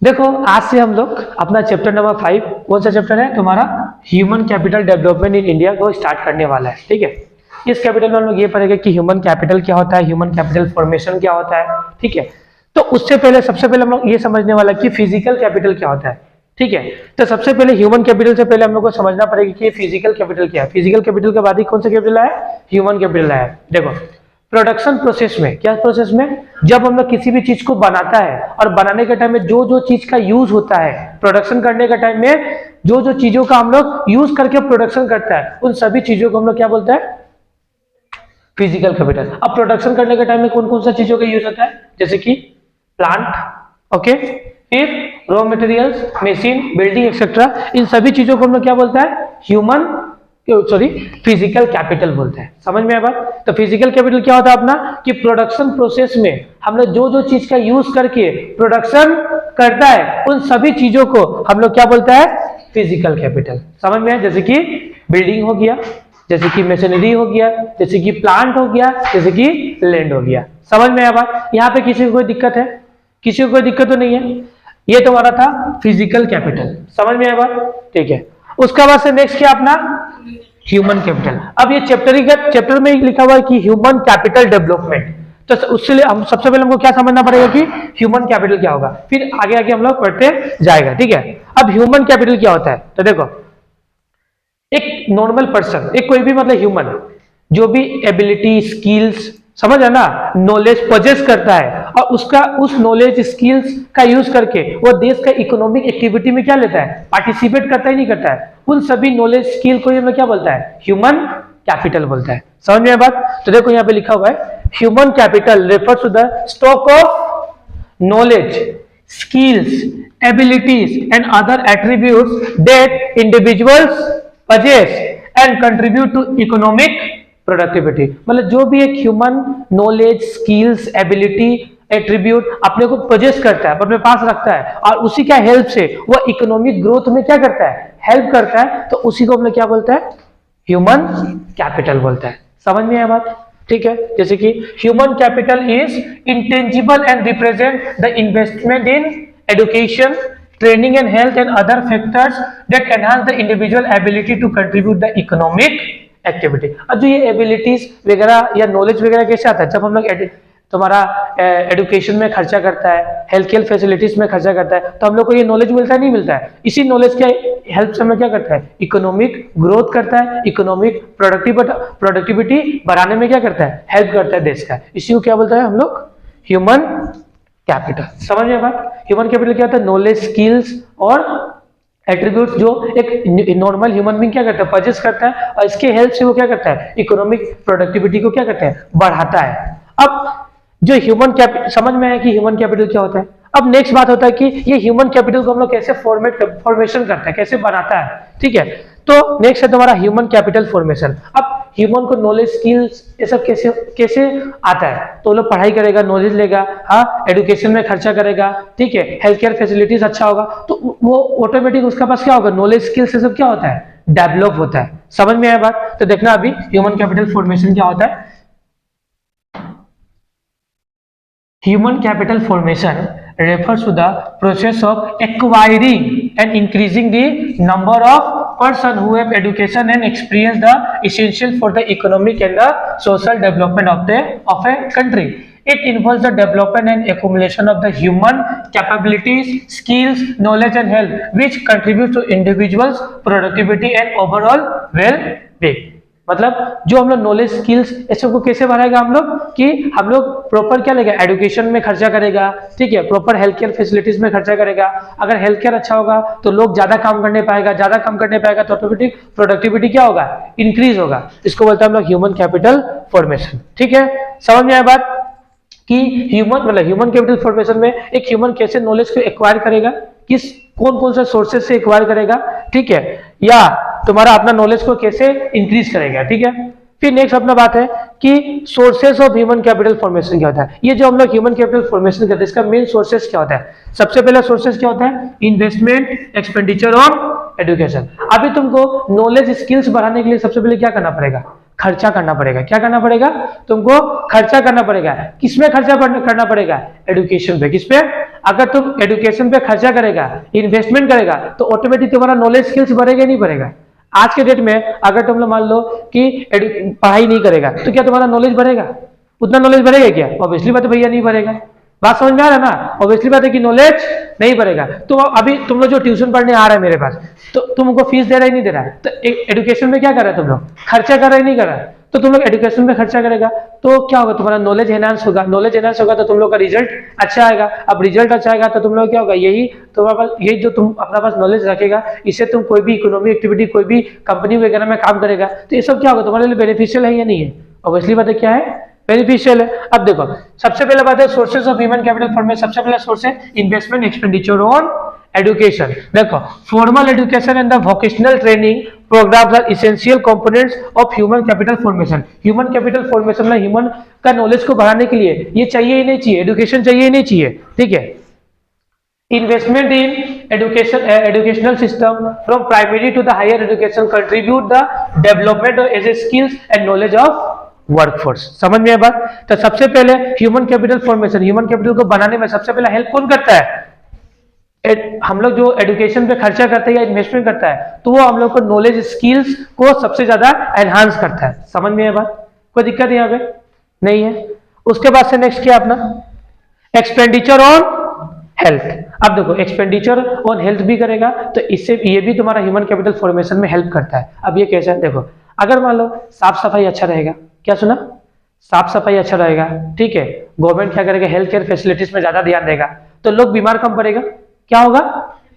देखो आज से हम लोग अपना चैप्टर नंबर 5, कौन सा चैप्टर है तुम्हारा, human capital development in India को स्टार्ट करने वाला है। ठीक है, इस कैपिटल में हम लोग ये पढ़ेंगे कि ह्यूमन कैपिटल क्या होता है, ह्यूमन कैपिटल फॉर्मेशन क्या होता है। ठीक है, तो उससे पहले सबसे पहले हम लोग ये समझने वाला है कि फिजिकल कैपिटल क्या होता है। ठीक है, तो सबसे पहले ह्यूमन कैपिटल से पहले हम लोग को समझना पड़ेगा कि फिजिकल कैपिटल क्या है। फिजिकल कैपिटल के बाद ही कौन सा कैपिटल है, ह्यूमन कैपिटल है। देखो प्रोडक्शन प्रोसेस में, क्या प्रोसेस में, जब हम लोग किसी भी चीज को बनाता है और बनाने के टाइम में जो जो चीज का यूज होता है, प्रोडक्शन करने के टाइम में जो जो चीजों का हम लोग यूज करके प्रोडक्शन करता है, उन सभी चीजों को हम लोग क्या बोलते हैं, फिजिकल कैपिटल। अब प्रोडक्शन करने के टाइम में कौन कौन सा चीजों का यूज होता है, जैसे कि प्लांट, ओके, फिर raw materials, machine, building etcetera, इन सभी चीजों को हम लोग क्या बोलता है, ह्यूमन फिजिकल कैपिटल बोलते हैं। समझ में आया बात। तो फिजिकल कैपिटल क्या होता है अपना, कि प्रोडक्शन प्रोसेस में हम लोग जो जो चीज का यूज करके प्रोडक्शन करता है, उन सभी चीजों को हम लोग क्या बोलता है, फिजिकल कैपिटल। समझ में आया, जैसे कि बिल्डिंग हो गया, जैसे कि मशीनरी हो गया, जैसे कि प्लांट हो गया, जैसे कि लैंड हो गया। समझ में आया बात। यहाँ पे किसी को कोई दिक्कत है, किसी को कोई दिक्कत तो नहीं है। ये तुम्हारा था फिजिकल कैपिटल। समझ में आया बात, ठीक है। उसका बाद से नेक्स्ट क्या अपना, ह्यूमन कैपिटल। अब ये चैप्टर में लिखा हुआ है कि ह्यूमन कैपिटल डेवलपमेंट, तो उसके लिए हम सबसे पहले हमको क्या समझना पड़ेगा कि ह्यूमन कैपिटल क्या होगा, फिर आगे आगे हम लोग पढ़ते जाएगा। ठीक है, अब ह्यूमन कैपिटल क्या होता है, तो देखो एक नॉर्मल पर्सन, एक कोई भी मतलब ह्यूमन, जो भी एबिलिटी, स्किल्स, समझ है ना, नॉलेज पोजेस करता है और उसका उस नॉलेज स्किल्स का यूज करके वो देश का इकोनॉमिक एक्टिविटी में क्या लेता है, पार्टिसिपेट करता ही नहीं करता है, उन सभी नॉलेज स्किल को ये क्या बोलता है, ह्यूमन कैपिटल बोलता है। समझ में बात। तो देखो यहाँ पे लिखा हुआ है, human capital refers to the stock of knowledge, skills, abilities and other attributes that individuals possess and contribute to economic productivity। मतलब जो भी एक human knowledge, skills, ability, attribute अपने को पोजेस करता है, अपने पास रखता है और उसी का हेल्प से वो इकोनॉमिक ग्रोथ में क्या करता है, हेल्प करता है, तो उसी को हम लोग क्या बोलते हैं, ह्यूमन कैपिटल बोलता है। समझ में आया बात। ठीक है, जैसे कि human capital is intangible and represent the investment in education, training and health and other factors that enhance the individual ability to contribute the economic activity. अब जो ये एबिलिटीज वगैरह या नॉलेज वगैरह कैसे आता है, जब हम लोग तुम्हारा एजुकेशन में खर्चा करता है, हेल्थ केयर फैसिलिटीज में खर्चा करता है, तो हम लोग को ये नॉलेज मिलता है, नहीं मिलता है। इसी नॉलेज के हेल्प से हम लोग क्या करता है, इकोनॉमिक ग्रोथ करता है, इकोनॉमिक प्रोडक्टिविटी बढ़ाने में क्या करता है, हेल्प करता है देश का। इसी को क्या बोलता है हम लोग, ह्यूमन कैपिटल। समझ में बात। ह्यूमन कैपिटल क्या होता है, नॉलेज, स्किल्स और एट्रीब्यूट्स जो एक नॉर्मल ह्यूमन बीइंग क्या करता है, परचेस करता है और इसके हेल्प से वो क्या करता है, इकोनॉमिक प्रोडक्टिविटी को क्या करता है, बढ़ाता है। अब जो ह्यूमन कैपिटल समझ में आया कि ह्यूमन कैपिटल क्या होता है। अब नेक्स्ट बात होता है कि ये ह्यूमन कैपिटल को हम लोग कैसे फॉर्मेशन करता है, कैसे बनाता है। ठीक है, तो नेक्स्ट है तुम्हारा ह्यूमन कैपिटल फॉर्मेशन। अब ह्यूमन को नॉलेज, स्किल्स ये सब कैसे कैसे आता है, तो लोग पढ़ाई करेगा, नॉलेज लेगा, हाँ, एजुकेशन में खर्चा करेगा, ठीक है, हेल्थ केयर फैसिलिटीज अच्छा होगा, तो वो ऑटोमेटिक उसका पास क्या होगा, नॉलेज, स्किल्स ये सब क्या होता है, डेवलप होता है। समझ में आया बात। तो देखना अभी ह्यूमन कैपिटल फॉर्मेशन क्या होता है। Human capital formation refers to the process of acquiring and increasing the number of persons who have education and experience the essential for the economic and the social development of a country. It involves the development and accumulation of the human capabilities, skills, knowledge and health, which contribute to individuals' productivity and overall well-being। मतलब जो हम लोग knowledge, skills ये सब को कैसे बढ़ाएगा हम लोग, कि हम लोग प्रॉपर क्या लेगा, एजुकेशन में खर्चा करेगा, ठीक है, प्रॉपर हेल्थ केयर फैसिलिटीज में खर्चा करेगा। अगर हेल्थ केयर अच्छा होगा तो लोग ज्यादा काम करने पाएगा, ज्यादा काम करने पाएगा तो ऑटोमेटिक प्रोडक्टिविटी क्या होगा, इंक्रीज होगा। इसको बोलते हैं हम लोग ह्यूमन कैपिटल फॉर्मेशन। ठीक है, समझ में आया बात कि ह्यूमन मतलब ह्यूमन कैपिटल फॉर्मेशन में एक ह्यूमन कैसे नॉलेज को एक्वायर करेगा, किस कौन कौन से सोर्सेज से एक्वायर करेगा, ठीक है, या तुम्हारा अपना नॉलेज को कैसे इंक्रीज करेगा। ठीक है, फिर नेक्स्ट अपना बात है कि sources of human capital formation क्या होता है। ये जो हम लोग ह्यूमन कैपिटल फॉर्मेशन करते हैं, इसका मेन सोर्सेज क्या होता है। सबसे पहला सोर्सेज क्या होता है, इन्वेस्टमेंट, एक्सपेंडिचर ऑन एजुकेशन। अभी तुमको नॉलेज, स्किल्स बढ़ाने के लिए सबसे पहले क्या करना पड़ेगा, खर्चा करना पड़ेगा। क्या करना पड़ेगा? तुमको खर्चा करना पड़ेगा। किसमें खर्चा करना पड़ेगा? एडुकेशन पे। किस पे? अगर तुम एडुकेशन पे खर्चा करेगा, इन्वेस्टमेंट करेगा, तो ऑटोमेटिक तुम्हारा नॉलेज स्किल्स बढ़ेगा नहीं बढ़ेगा? आज के डेट में अगर तुम लोग मान लो कि पढ़ाई नहीं करेगा तो क्या तुम्हारा नॉलेज बढ़ेगा? उतना नॉलेज बढ़ेगा क्या? ऑब्वियसली बात है भैया, नहीं बढ़ेगा। बात समझ में आ रहा है ना? ऑब्वियसली बात है कि नॉलेज नहीं बढ़ेगा। तो अभी तुम लोग जो ट्यूशन पढ़ने आ रहा है मेरे पास, तो तुमको फीस दे रहा है नहीं दे रहा है? तो एडुकेशन में क्या कर रहा है तुम लोग? खर्चा कर रहा है नहीं कर रहा है? तो तुम लोग एडुकेशन में खर्चा करेगा तो क्या होगा? तुम्हारा नॉलेज एनहांस होगा। नॉलेज एनहांस होगा तो तुम लोग का रिजल्ट अच्छा आएगा। अब रिजल्ट अच्छा आएगा तो तुम लोग क्या होगा? यही तुम्हारे पास, यही जो तुम अपना पास नॉलेज रखेगा, इससे तुम कोई भी इकोनॉमिक एक्टिविटी, कोई भी कंपनी वगैरह में काम करेगा, तो ये सब क्या होगा? तुम्हारे लिए बेनिफिशियल है या नहीं है? ऑब्वियसली बात है क्या है? बेनिफिशियल है। अब देखो, सबसे पहले बात है sources of human capital formation. सबसे पहला सोर्स है इन्वेस्टमेंट एक्सपेंडिचर ऑन एडुकेशन। देखो, formal education and the vocational training programs are essential components of human capital formation. Human capital formation में ह्यूमन का नॉलेज को बढ़ाने के लिए ये चाहिए ही नहीं चाहिए, एडुकेशन चाहिए ही नहीं चाहिए, ठीक है। Investment in educational system from primary to the higher education contribute the development as a skills and knowledge of workforce. समझ में बात? तो सबसे पहले human capital formation, human capital को बनाने में सबसे पहले हेल्प कौन करता है? हम लोग जो एडुकेशन पे खर्चा करते हैं या इन्वेस्टमेंट करता है, तो वो हम लोग को नॉलेज स्किल्स को सबसे ज्यादा एनहांस करता है। समझ में बात? कोई दिक्कत यहाँ पे नहीं है। उसके बाद से नेक्स्ट क्या अपना? Expenditure on health. अब देखो, एक्सपेंडिचर ऑन हेल्थ भी करेगा तो इससे ये भी तुम्हारा ह्यूमन कैपिटल फॉर्मेशन में हेल्प करता है। अब ये कैसे है? देखो, अगर मान लो साफ सफाई अच्छा रहेगा, क्या सुना? साफ सफाई अच्छा रहेगा, ठीक है, गवर्नमेंट क्या करेगा? हेल्थ केयर फैसिलिटीज में ज्यादा ध्यान देगा, तो लोग बीमार कम पड़ेगा। क्या होगा?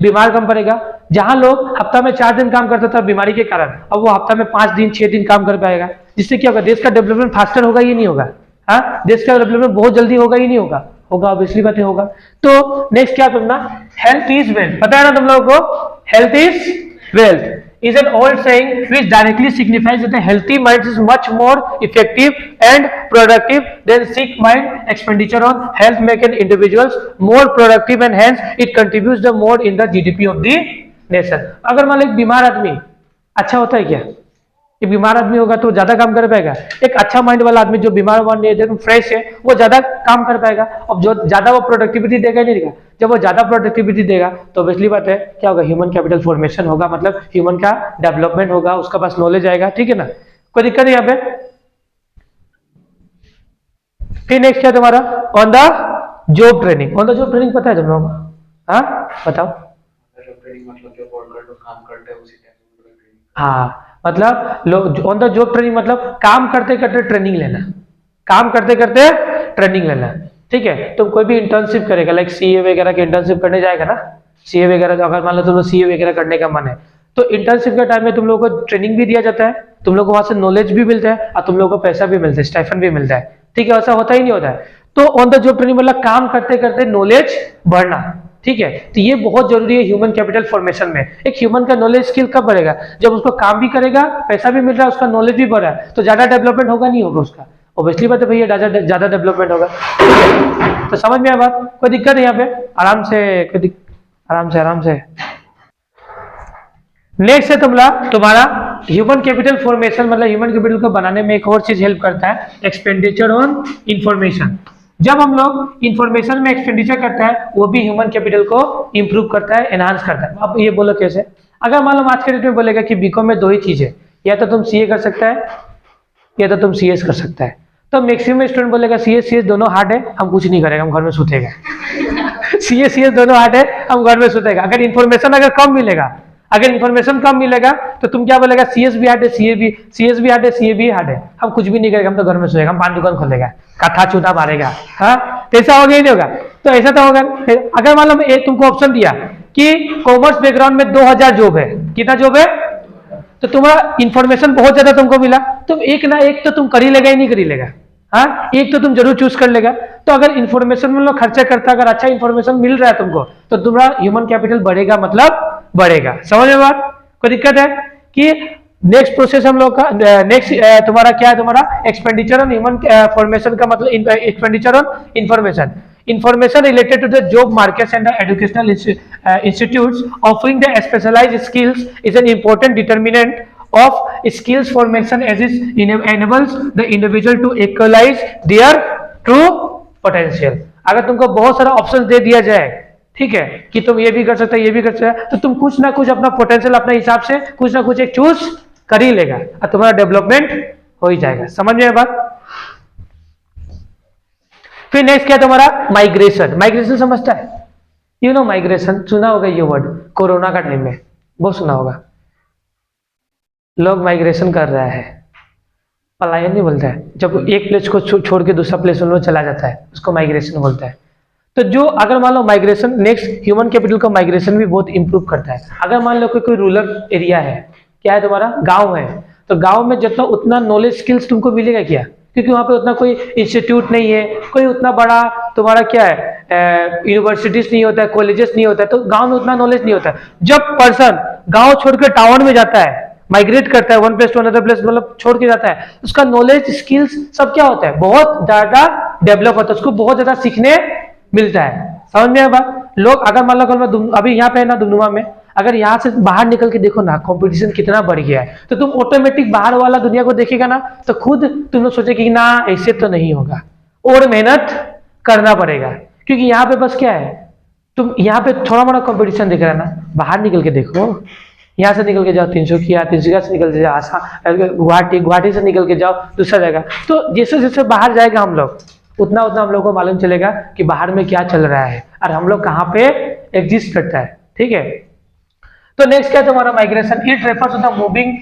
बीमार कम पड़ेगा। जहां लोग हफ्ता में 4 दिन काम करता था बीमारी के कारण, अब वो हफ्ता में 5 दिन 6 दिन काम कर पाएगा। जिससे क्या होगा? देश का डेवलपमेंट फास्टर होगा ये नहीं होगा? हाँ, देश का डेवलपमेंट बहुत जल्दी होगा ही नहीं होगा? होगा, ऑब्वियसली बात है होगा। तो नेक्स्ट क्या तुमना? Health is wealth. पता है ना तुम लोगों को? Health is wealth is an old saying which directly signifies that a healthy mind is much more effective and productive than sick mind. Expenditure on health make an individuals more productive and hence it contributes the more in the GDP of the nation. अगर मान लो एक बीमार आदमी अच्छा होता है क्या? एक बीमार आदमी होगा तो ज्यादा काम कर पाएगा। एक अच्छा माइंड वाला आदमी जो बीमार हुआ नहीं है, फ्रेश है, वो ज्यादा काम कर पाएगा। अब जो ज्यादा वो प्रोडक्टिविटी देगा नहीं देगा? जब वो ज्यादा प्रोडक्टिविटी देगा तो ऑब्वियसली बात है क्या होगा? ह्यूमन कैपिटल फॉर्मेशन होगा, मतलब ह्यूमन का डेवलपमेंट होगा, उसका पास नॉलेज आएगा, ठीक है ना? कोई दिक्कत नहीं यहाँ पे। फिर नेक्स्ट क्या तुम्हारा? On the job training. On the job training पता है तुम लोग? हाँ बताओ। हाँ, मतलब लोग ऑन द जॉब ट्रेनिंग मतलब काम करते करते ट्रेनिंग लेना, काम करते करते ट्रेनिंग लेना, ठीक है। तुम कोई भी इंटर्नशिप करेगा, लाइक सीए वगैरह की इंटर्नशिप करने जाएगा ना, सीए वगैरह, अगर मान लो तुम लोग सीए वगैरह करने का मन है तो इंटर्नशिप के टाइम में तुम लोगों को ट्रेनिंग भी दिया जाता है, तुम लोग को वहां से नॉलेज भी मिलता है और तुम लोगों को पैसा भी मिलता है, स्टाइफन भी मिलता है, ठीक है। ऐसा होता ही नहीं होता है। तो ऑन द जॉब ट्रेनिंग मतलब काम करते करते नॉलेज बढ़ना, ठीक है। तो ये बहुत जरूरी है ह्यूमन कैपिटल फॉर्मेशन में। एक ह्यूमन का नॉलेज स्किल कब बढ़ेगा? जब उसको काम भी करेगा, पैसा भी मिल रहा है, उसका नॉलेज भी बढ़ रहा है, तो ज्यादा डेवलपमेंट होगा नहीं होगा उसका? ऑब्वियसली बात है भैया, ज्यादा डेवलपमेंट होगा। तो समझ में आया बात? कोई दिक्कत है यहाँ पे? आराम से आराम से। नेक्स्ट है तुम्हारा ह्यूमन कैपिटल फॉर्मेशन, मतलब ह्यूमन कैपिटल को बनाने में एक और चीज हेल्प करता है, एक्सपेंडिचर ऑन इंफॉर्मेशन। जब हम लोग इंफॉर्मेशन में एक्सपेंडिचर करता है, वो भी ह्यूमन कैपिटल को इंप्रूव करता है, एनहांस करता है। अब ये बोलो कैसे? अगर मान लो आज के डेट में बोलेगा कि बीकॉम में 2 ही चीज है, या तो तुम सीए कर सकता है या तो तुम सीएस कर सकता है। तो मैक्सिमम स्टूडेंट बोलेगा सीएस दोनों हार्ड है, हम कुछ नहीं करेगा, हम घर में सुतेगा। सीएस दोनों हार्ड है, हम घर में सुतेगा। अगर इन्फॉर्मेशन कम मिलेगा तो तुम क्या बोलेगा? सीएस भी हार्ड है, सीएस भी हार्ड है, सीए भी हार्ड है, हम कुछ भी नहीं करेगा, हम तो घर में सोएगा, हम पान दुकान खोलेगा, कट्ठा चूता मारेगा। हाँ, तो ऐसा होगा ही नहीं होगा? तो ऐसा तो होगा। अगर मान लो तुमको ऑप्शन दिया कि कॉमर्स बैकग्राउंड में 2000 जॉब है, कितना जॉब है? तो तुम्हारा इंफॉर्मेशन बहुत ज्यादा तुमको मिला, तुम एक ना एक तो तुम कर ही लेगा ही नहीं कर ही लेगा। हाँ, एक तो तुम जरूर चूज कर लेगा। तो अगर इंफॉर्मेशन में लोग खर्चा करता, अगर अच्छा इंफॉर्मेशन मिल रहा है तुमको, तो तुम्हारा ह्यूमन कैपिटल बढ़ेगा, मतलब बढ़ेगा। समझ में बात? कोई दिक्कत है? कि नेक्स्ट प्रोसेस हम लोग का नेक्स्ट तुम्हारा क्या है? तुम्हारा एक्सपेंडिचर ऑन ह्यूमन फॉर्मेशन का मतलब expenditure on information. Information related to the job markets and the educational institutes offering the specialized skills is an important determinant of skills formation as it enables the individual to actualize their true potential। अगर तुमको बहुत सारा option दे दिया जाए, ठीक है, कि तुम ये भी कर सकते हो, ये भी कर सकते हो, तो तुम कुछ ना कुछ अपना पोटेंशियल अपने हिसाब से कुछ ना कुछ एक चूज कर ही लेगा और तुम्हारा डेवलपमेंट हो ही जाएगा। समझ में बात? फिर नेक्स्ट क्या तुम्हारा माइग्रेशन। माइग्रेशन समझता है? यू नो माइग्रेशन, सुना होगा ये वर्ड कोरोना का टाइम में बहुत सुना होगा। लोग माइग्रेशन कर रहा है, पलायन नहीं बोलता है, जब एक प्लेस को छोड़ के दूसरा प्लेस में चला जाता है उसको माइग्रेशन बोलता है। तो जो अगर मान लो माइग्रेशन, नेक्स्ट ह्यूमन कैपिटल का माइग्रेशन भी बहुत इंप्रूव करता है। अगर मान लो कोई रूरल एरिया है, क्या है तुम्हारा गांव है, तो गांव में जितना उतना नॉलेज स्किल्स तुमको मिलेगा क्या, क्योंकि वहां पे उतना कोई इंस्टीट्यूट नहीं है, कोई उतना बड़ा तुम्हारा क्या है यूनिवर्सिटीज नहीं होता है, कॉलेजेस नहीं होता है, तो गांव में उतना नॉलेज नहीं होता है। जब पर्सन गांव छोड़कर टाउन में जाता है, माइग्रेट करता है one place to another place, मतलब छोड़ के जाता है, उसका नॉलेज स्किल्स सब क्या होता है, बहुत ज्यादा डेवलप होता है, उसको बहुत ज्यादा सीखने मिलता है। समझ में आया बात? लोग अगर मान लो अभी यहाँ पे है ना दुमदुमा में, अगर यहाँ से बाहर निकल के देखो ना कंपटीशन कितना बढ़ गया है, तो तुम ऑटोमेटिक बाहर वाला दुनिया को देखेगा ना, तो खुद तुम लोग सोचेगी कि ना ऐसे तो नहीं होगा और मेहनत करना पड़ेगा। क्योंकि यहाँ पे बस क्या है, तुम यहाँ पे थोड़ा मोड़ा कंपटीशन दिख रहा है ना, बाहर निकल के देखो, यहाँ से निकल के जाओ 300 से निकल के जाओ आसाम, गुवाहाटी से निकल के जाओ दूसरा जगह, तो जैसे जैसे बाहर जाएगा हम लोग उतना उतना हम लोग को मालूम चलेगा कि बाहर में क्या चल रहा है और हम लोग कहाँ पे एग्जिस्ट करता है। ठीक है, तो नेक्स्ट क्या है तुम्हारा migration. It refers to the moving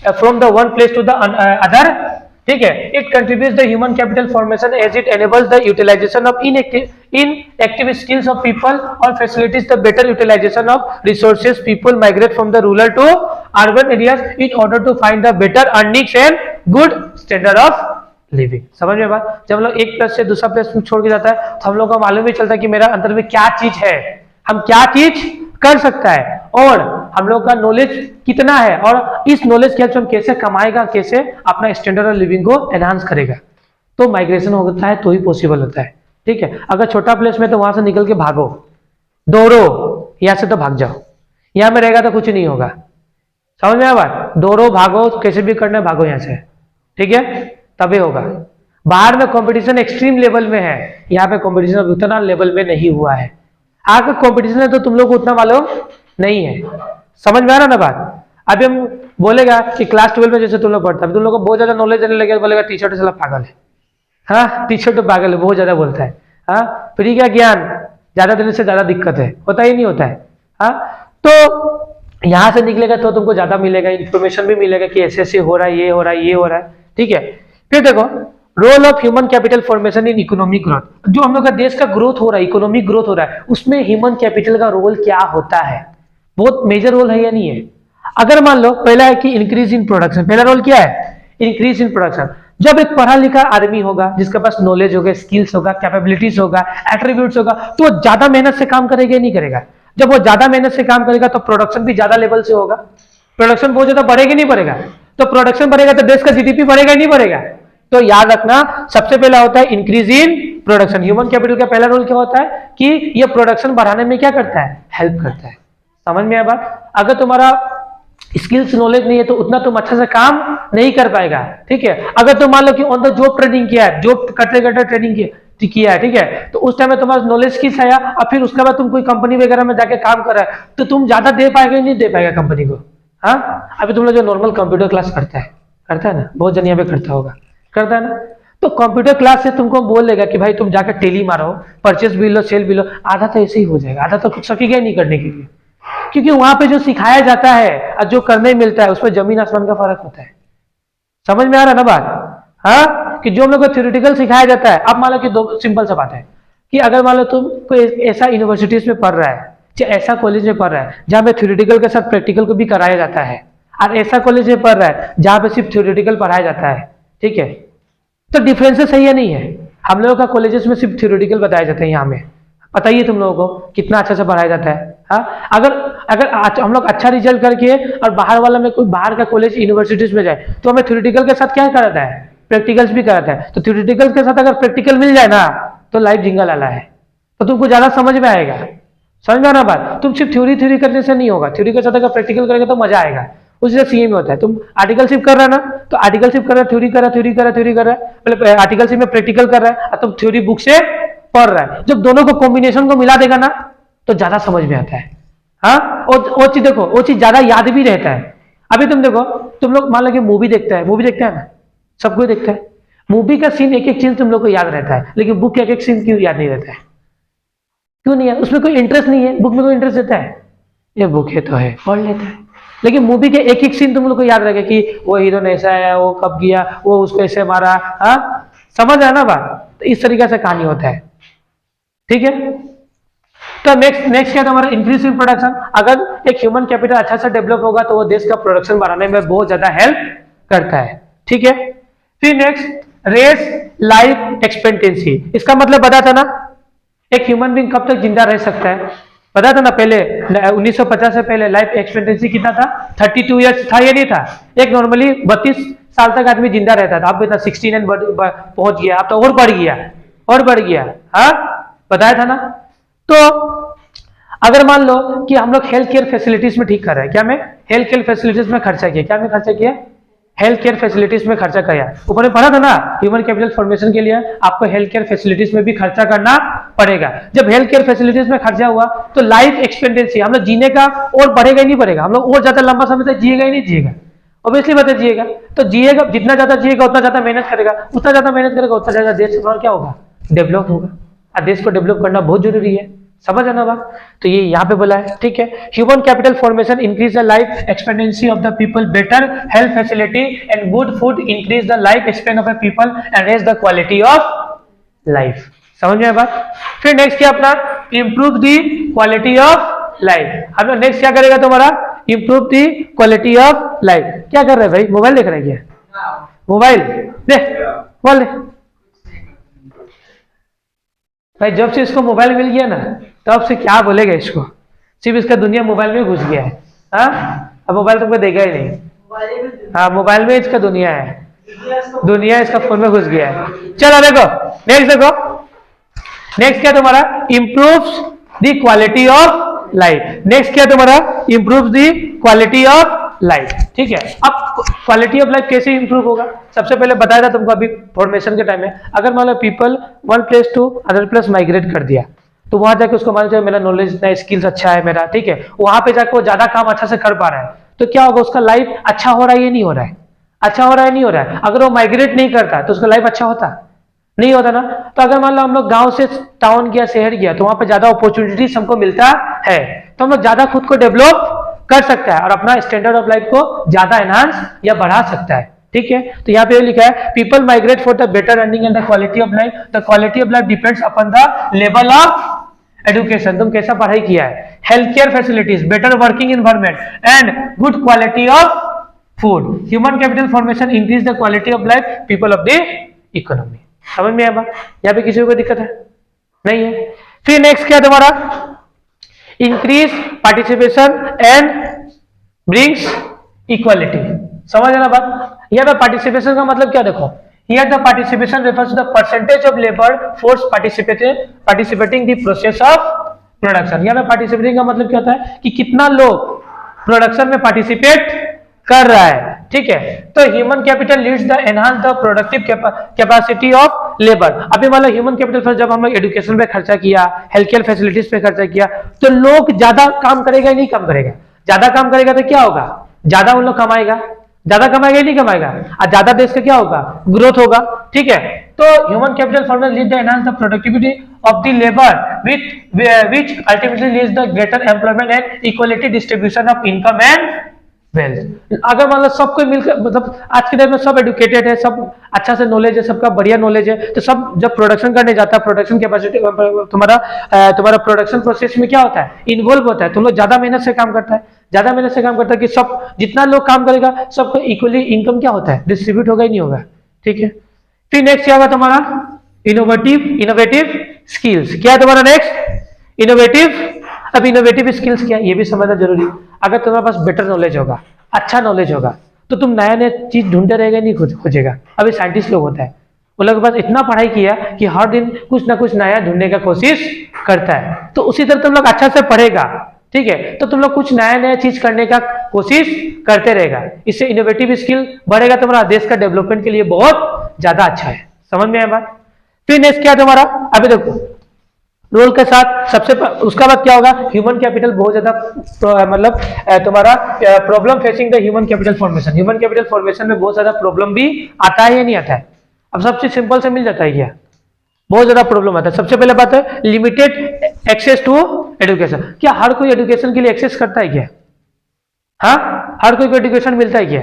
from the one place to the other. ठीक है, it contributes the human capital formation as it enables the utilization of inactive skills of people or facilitates the better utilization of resources। People migrate from the rural to urban areas in order to find the better earnings and good standard of living। समझ में बात? जब हम लोग एक place से दूसरा place छोड़ के जाता है तो हम लोग को मालूम भी चलता है कि मेरा अंदर में क्या चीज है, हम क्या चीज कर सकता है और हम लोग का नॉलेज कितना है और इस नॉलेज के हेल्प से हम कैसे कमाएगा, कैसे अपना स्टैंडर्ड ऑफ लिविंग को एनहांस करेगा। तो माइग्रेशन होता है तो ही पॉसिबल होता है। ठीक है, अगर छोटा प्लेस में तो वहां से निकल के भागो, दौड़ो, यहां से तो भाग जाओ, यहां में रहेगा तो कुछ नहीं होगा। समझ में आया बात? दौड़ो भागो, कैसे भी करना है भागो यहां से, ठीक है, तभी होगा। बाहर में कंपटीशन एक्सट्रीम लेवल में है, यहाँ पे कंपटीशन उतना लेवल में नहीं हुआ है। आगे कंपटीशन है तो तुम लोग को उतना मालूम नहीं है। समझ में आ रहा ना बात? अभी हम बोलेगा कि क्लास 12 में जैसे तुम लोग पढ़ता है, तुम लोग को बहुत ज्यादा नॉलेज देने लगे, बोलेगा टीचर तो साला पागल है, हाँ टीचर तो पागल है, बहुत ज्यादा बोलता है, हाँ फ्री का ज्ञान ज्यादा देने से ज्यादा दिक्कत है, होता ही नहीं होता है। हाँ, तो यहां से निकलेगा तो तुमको ज्यादा मिलेगा, इंफॉर्मेशन भी मिलेगा कि ऐसे ऐसे हो रहा है, ये हो रहा है, ये हो रहा है। ठीक है, फिर देखो role of human capital formation in economic growth. जो हम लोग का देश का ग्रोथ हो रहा है, इकोनॉमिक ग्रोथ हो रहा है, उसमें ह्यूमन कैपिटल का रोल क्या होता है, बहुत मेजर रोल है या नहीं है? अगर मान लो पहला है कि इंक्रीज इन प्रोडक्शन, पहला रोल क्या है? Increase in production. जब एक पढ़ा लिखा आदमी होगा, जिसके पास नॉलेज होगा, स्किल्स होगा, कैपेबिलिटीज होगा, एट्रीब्यूट्स होगा, तो वो ज्यादा मेहनत से काम करेगा या नहीं करेगा? जब वो ज्यादा मेहनत से काम करेगा तो प्रोडक्शन भी ज्यादा लेवल से होगा, प्रोडक्शन बहुत ज्यादा बढ़ेगा नहीं बढ़ेगा? तो प्रोडक्शन बढ़ेगा तो देश का जीडीपी बढ़ेगा नहीं बढ़ेगा? तो याद रखना, सबसे पहला होता है increase in production. Human capital का पहला रोल क्या होता है कि ये प्रोडक्शन बढ़ाने में क्या करता है? हेल्प करता है। समझ में आया बात? अगर तुम्हारा स्किल्स नॉलेज नहीं है तो उतना तुम अच्छा से काम नहीं कर पाएगा। ठीक है, अगर तुम मान लो कि ऑन द जॉब ट्रेनिंग किया है, जॉब करते करते ट्रेनिंग किया है, ठीक है, तो उस टाइम में तुम्हारा नॉलेज स्किल्स आया और फिर उसके बाद तुम कोई कंपनी वगैरह में जाके काम कर रहा है, तो तुम ज्यादा दे पाएगा नहीं दे पाएगा कंपनी को? हाँ, अभी तुम लोग जो नॉर्मल कंप्यूटर क्लास करता है ना, बहुत जन यहाँ पे करता होगा, करता है ना, तो कंप्यूटर क्लास से तुमको बोल लेगा कि भाई तुम जाकर टेली मारो, परचेस भी लो, सेल भी लो, आधा तो ऐसे ही हो जाएगा, आधा तो कुछ सकेगा ही नहीं करने के लिए, क्योंकि वहां पे जो सिखाया जाता है और जो करने मिलता है उसमें जमीन आसमान का फर्क होता है। समझ में आ रहा है ना बात? हाँ, कि जो हम लोग को थ्योरेटिकल सिखाया जाता है, अब मान लो कि दो सिंपल सा बात है कि अगर मान लो तुम कोई ऐसा यूनिवर्सिटीज में पढ़ रहा है, चाहे ऐसा कॉलेज में पढ़ रहा है जहां पे थ्योरेटिकल के साथ प्रैक्टिकल को भी कराया जाता है, और ऐसा कॉलेज में पढ़ रहा है जहां पे सिर्फ थ्योरेटिकल पढ़ाया जाता है, ठीक है, तो डिफरेंसेस सही है नहीं है? हम लोगों का कॉलेजेस में सिर्फ थ्योरेटिकल बताया जाता है, यहाँ में बताइए तुम लोगों को कितना अच्छा से पढ़ाया जाता है। हाँ, अगर हम लोग अच्छा रिजल्ट करके और बाहर वाला में कोई बाहर का कॉलेज यूनिवर्सिटीज में जाए तो हमें थ्योरेटिकल के साथ क्या कराता है? प्रैक्टिकल्स भी कराता है। तो थ्योरेटिकल के साथ अगर प्रैक्टिकल मिल जाए ना तो लाइफ जिंगा लाला है, तो तुमको ज्यादा समझ में आएगा। समझ में आना बात? तुम सिर्फ थ्योरी करने से नहीं होगा, थ्योरी के साथ अगर प्रैक्टिकल करेगा तो मजा आएगा। उसी तरह सीए में होता है, तुम आर्टिकलशिप कर रहा है ना, तो आर्टिकलशिप कर रहा है, थ्योरी कर रहा है, थ्योरी कर रहा है, थ्योरी कर रहा है, मतलब आर्टिकलशिप में प्रैक्टिकल कर रहा है और तुम थ्योरी बुक से पढ़ रहा है। जब दोनों को कॉम्बिनेशन को मिला देगा ना तो ज्यादा समझ में आता है। हाँ, वो चीज देखो, वो चीज ज्यादा याद भी रहता है। अभी तुम देखो, तुम लोग मान लो कि मूवी देखता है, मूवी देखता है ना, सब कोई देखता है, मूवी का सीन एक एक चीज तुम लोग को याद रहता है, लेकिन बुक का एक एक सीन क्यों याद नहीं रहता है? क्यों नहीं है? उसमें कोई इंटरेस्ट नहीं है, बुक में कोई इंटरेस्ट रहता है? ये बुक है तो है, पढ़ लेता है। लेकिन मूवी के एक एक सीन तुम लोग को याद रहेगा कि वो हीरो ने ऐसा है, वो कब किया, वो उसको ऐसे मारा। हाँ, समझ आया ना बात? तो इस तरीके से कहानी होता है, ठीक है। तो नेक्स्ट क्या तुम्हारा? Increase in production. अगर एक ह्यूमन कैपिटल अच्छा से डेवलप होगा तो वो देश का प्रोडक्शन बढ़ाने में बहुत ज्यादा हेल्प करता है, ठीक है। फिर नेक्स्ट, रेस लाइफ एक्सपेक्टेंसी। इसका मतलब बता था ना, एक ह्यूमन बीइंग कब तक जिंदा रह सकता है? पता था ना, पहले 1950 से पहले लाइफ एक्सपेक्टेंसी कितना था? 32 ईयर्स था या नहीं था? एक नॉर्मली 32 साल तक आदमी जिंदा रहता था, अब इतना 69 पहुंच गया, अब तो और बढ़ गया, और बढ़ गया। हाँ, बताया था ना। तो अगर मान लो कि हम लोग हेल्थ केयर फैसिलिटीज में ठीक कर रहे हैं, क्या मैं हेल्थ केयर फैसिलिटीज में खर्चा किया, क्या मैं खर्चा किया? हेल्थ केयर फैसिलिटीज में खर्चा किया। ऊपर में पढ़ा था ना, ह्यूमन कैपिटल फॉर्मेशन के लिए आपको हेल्थ केयर फैसिलिटीज में भी खर्चा करना पड़ेगा। जब हेल्थ केयर फैसिलिटीज में खर्चा हुआ तो लाइफ एक्सपेक्टेंसी, हम लोग जीने का और बढ़ेगा ही नहीं बढ़ेगा, हम लोग और ज्यादा लंबा समय तक जिएगा ही नहीं जिएगा, ऑब्वियसली बात है जिएगा। तो जिएगा, जितना ज्यादा जिएगा उतना ज्यादा मेहनत करेगा, उतना ज्यादा मेहनत करेगा उतना ज्यादा देश और क्या होगा? डेवलप होगा। और देश को डेवलप करना बहुत जरूरी है, समझ आना बात? तो ये यहाँ पे बोला है, ठीक है। Human capital formation increase the life expectancy of the people, better health facility and good food increase the life expectancy of the people and raise the quality of life. समझ में बात? फिर नेक्स्ट क्या अपना? Improve the quality of life. हम लोग next क्या करेगा तुम्हारा? Improve the quality of life. क्या कर रहे हैं भाई? मोबाइल देख रहे हैं क्या? मोबाइल देख, बोल दे भाई। जब से इसको मोबाइल मिल गया ना तब से क्या बोलेगा इसको, सिर्फ इसका दुनिया मोबाइल में घुस गया है। हाँ, अब मोबाइल तुमको देगा ही नहीं। हाँ, मोबाइल में इसका दुनिया है, दुनिया इसका फोन में घुस गया है। चलो देखो नेक्स्ट, देखो नेक्स्ट क्या तुम्हारा? Improves the quality of life. Next क्या तुम्हारा? Improves the quality of life, ठीक है। अब क्वालिटी ऑफ लाइफ कैसे इंप्रूव होगा? सबसे पहले बताया था तुमको अभी फॉर्मेशन के टाइम में, अगर मान लो people one place to other place migrate कर दिया तो वहां जाके उसको मान लो मेरा नॉलेज इतना, स्किल्स अच्छा है मेरा, ठीक है, वहां पे जाकर वो ज्यादा काम अच्छा से कर पा रहा है, तो क्या होगा? उसका लाइफ अच्छा हो रहा है या नहीं हो रहा है? अच्छा हो रहा है नहीं हो रहा है? अगर वो माइग्रेट नहीं करता तो उसका लाइफ अच्छा होता नहीं होता ना। तो अगर मान लो हम लोग गांव से टाउन गया, शहर गया, तो वहां पे ज्यादा अपॉर्चुनिटीज हमको मिलता है, तो हम लोग ज्यादा खुद को डेवलप कर सकता है और अपना स्टैंडर्ड ऑफ लाइफ को ज्यादा एनहांस या बढ़ा सकता है, ठीक है। तो यहाँ पे लिखा है people migrate for the better earning and the quality of life. The quality of life depends upon the level of education, तुम कैसा पढ़ाई किया है, health care facilities, better working environment and good quality of food. Human capital formation increase the quality of life people of the economy. समझ में आया? यहाँ पे किसी को दिक्कत है? नहीं है। फिर नेक्स्ट क्या तुम्हारा? Increase participation and brings equality. समझ आना बात? यहाँ पे पार्टिसिपेशन का मतलब क्या देखो, here the participation refers to the percentage of labor force participating the process of production। यहाँ पे participating का मतलब क्या होता है कि कितना लोग प्रोडक्शन में पार्टिसिपेट कर रहा है, ठीक है। तो human capital leads the enhance the productive capacity of labour. अभी मान लो ह्यूमन कैपिटल पर जब हम लोग एजुकेशन पे खर्चा किया, हेल्थ केयर फैसिलिटीज पे खर्चा किया, तो लोग ज्यादा काम करेगा नहीं कम करेगा? ज्यादा काम करेगा तो क्या होगा? ज्यादा उन लोग कमाएगा, ज्यादा कमाएगा नहीं कमाएगा, और ज्यादा देश का क्या होगा? ग्रोथ होगा, ठीक है। तो human capital formation lead the enhance the productivity of the labour which ultimately leads the greater employment and equality distribution of income and wealth. अगर मान लो सबको मिलकर, मतलब आज के टाइम में सब एडुकेटेड है, सब अच्छा से नॉलेज है, सबका बढ़िया नॉलेज है, तो सब जब प्रोडक्शन करने जाता है, प्रोडक्शन कैपेसिटी तुम्हारा प्रोडक्शन प्रोसेस में क्या होता है? इन्वॉल्व होता है। तुम लोग ज्यादा मेहनत से काम करता है, ज्यादा मेहनत से काम करता है कि सब जितना लोग काम करेगा सबको इक्वली इनकम क्या होता है? डिस्ट्रीब्यूट होगा ही नहीं होगा, ठीक है। फिर नेक्स्ट क्या होगा तुम्हारा? Innovative skills. क्या है तुम्हारा नेक्स्ट? इनोवेटिव। अब इनोवेटिव स्किल्स क्या है ये भी समझना जरूरी है। अगर तुम्हारे पास बेटर नॉलेज होगा, अच्छा नॉलेज होगा, तो तुम नया नया चीज ढूंढते रहेगा, नहीं खोजेगा। अभी साइंटिस्ट लोग होता है, उन लोगों के पास इतना पढ़ाई किया कि हर दिन कुछ ना कुछ नया ढूंढने का कोशिश करता है। तो उसी तरह तुम लोग अच्छा से पढ़ेगा ठीक है, तो तुम लोग कुछ नया नया चीज करने का कोशिश करते रहेगा, इससे इनोवेटिव स्किल बढ़ेगा, तुम्हारा देश का डेवलपमेंट के लिए बहुत ज्यादा अच्छा है। समझ में आया बात? फिर नेक्स्ट क्या तुम्हारा, अभी देखो रोल के साथ उसका बाद क्या होगा, ह्यूमन कैपिटल बहुत ज्यादा मतलब तुम्हारा problem facing the human capital formation. Human capital formation में बहुत ज्यादा प्रॉब्लम भी आता है या नहीं आता है? अब सबसे सिंपल से मिल जाता है क्या? बहुत ज्यादा प्रॉब्लम आता है। सबसे पहले बात है लिमिटेड एक्सेस टू एजुकेशन। क्या हर कोई एजुकेशन के लिए एक्सेस करता है क्या? हाँ, हर कोई को एजुकेशन मिलता है क्या?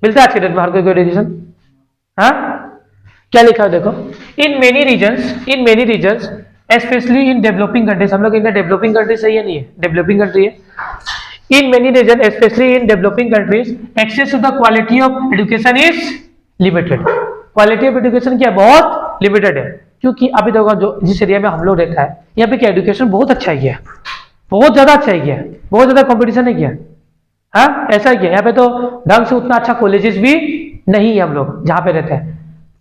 मिलता है आज के डेट में हर कोई को एजुकेशन? हाँ, क्या लिखा है देखो, in many reasons specially in developing countries. हम लोग इंडिया डेवलपिंग कंट्री सही है नहीं है? डेवलपिंग कंट्री है। In many region specially in developing countries access to the quality of education is limited. Quality of education क्या बहुत लिमिटेड है, क्योंकि अभी देखो जो जिस एरिया में हम लोग रहता है यहाँ पे क्या एजुकेशन बहुत अच्छा है क्या? बहुत ज्यादा अच्छा है क्या? बहुत ज्यादा कंपटीशन है क्या? हाँ, ऐसा है क्या? यहाँ पे तो ढंग से उतना अच्छा कॉलेजेस भी नहीं है हम लोग जहाँ पे रहते हैं।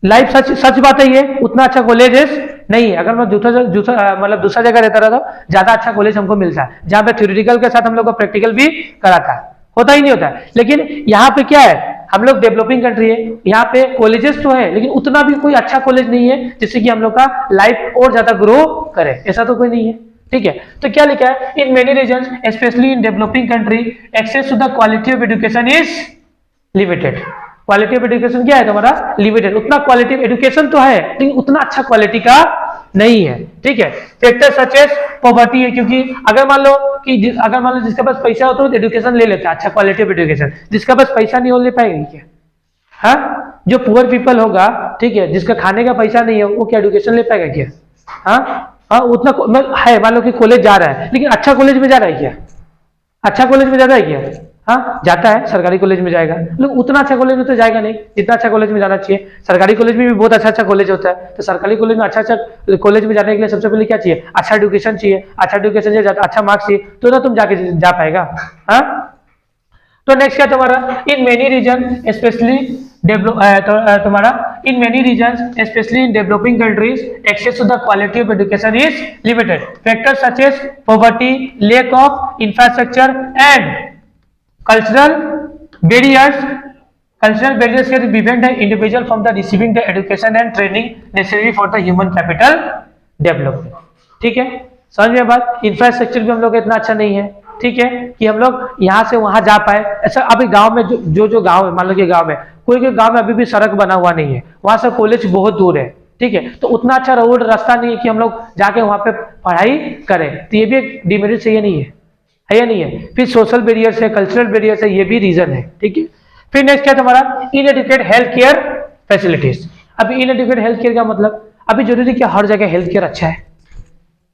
लाइफ सच बात है, ये उतना अच्छा कॉलेजेस नहीं है। अगर मैं मतलब दूसरा जगह रहता रहा तो ज्यादा अच्छा कॉलेज हमको मिलता है, जहाँ पे थ्योरेटिकल के साथ हम लोग को प्रैक्टिकल भी कराता है, होता ही नहीं होता है। लेकिन यहाँ पे क्या है, हम लोग डेवलपिंग कंट्री है, यहाँ पे कॉलेजेस तो है लेकिन उतना भी कोई अच्छा कॉलेज नहीं है जिससे कि हम लोग का लाइफ और ज्यादा ग्रो करे, ऐसा तो कोई नहीं है। ठीक है, तो क्या लिखा है, in many reasons specially in developing country access to the quality of education is limited. Quality of education क्या है तुम्हारा? लिमिटेड। उतना क्वालिटी ऑफ एजुकेशन तो है लेकिन उतना अच्छा क्वालिटी का नहीं है। ठीक है, फैक्टर सच एज पॉवर्टी है, क्योंकि अगर मान लो जिसके पास पैसा होता है तो एजुकेशन ले लेता है, अच्छा क्वालिटी ऑफ एजुकेशन। जिसके पास पैसा नहीं हो ले पाएगा क्या? हाँ, जो पुअर पीपल होगा, ठीक है, जिसका खाने का पैसा नहीं है वो क्या एजुकेशन ले पाएगा क्या? हाँ, उतना है, मान लो कि कॉलेज जा रहा है लेकिन अच्छा कॉलेज में जा रहा है क्या? अच्छा कॉलेज में जाता है क्या? हाँ, जाता है, सरकारी कॉलेज में जाएगा लेकिन उतना अच्छा कॉलेज में तो जाएगा नहीं जितना अच्छा कॉलेज में जाना चाहिए। सरकारी कॉलेज में भी बहुत अच्छा कॉलेज होता है, तो सरकारी कॉलेज में अच्छा कॉलेज में जाने के लिए सबसे पहले क्या चाहिए? अच्छा एजुकेशन चाहिए। अच्छा एजुकेशन चाहिए, अच्छा मार्क्स चाहिए, तो ना तुम जाके जा पाएगा। हाँ, तो नेक्स्ट क्या तुम्हारा, इन मेनी रीजन स्पेशली तुम्हारा in many reasons specially in developing countries access to the quality of education is limited. Factors such as poverty, lack of infrastructure and cultural barriers can prevent the individual from the receiving the education and training necessary for the human capital development। ठीक है, समझ में बात? Infrastructure भी हम लोग इतना अच्छा नहीं है, ठीक है, कि हम लोग यहाँ से वहां जा पाए। ऐसा अभी गांव में जो गांव है, मान लो कि गांव में कोई गांव में अभी भी सड़क बना हुआ नहीं है, वहां से कॉलेज बहुत दूर है, ठीक है, तो उतना अच्छा रोड रास्ता नहीं है कि हम लोग जाके वहां पे पढ़ाई करें, तो ये भी एक डिमेरिट से ये नहीं है या नहीं है। फिर सोशल बैरियर्स है, कल्चरल बैरियर्स है, ये भी रीजन है। ठीक है, फिर नेक्स्ट क्या तुम्हारा, इनएडुकेट हेल्थ केयर फैसिलिटीज। अभी इनएडुकेट हेल्थ केयर का मतलब, अभी जरूरी क्या हर जगह हेल्थ केयर अच्छा है?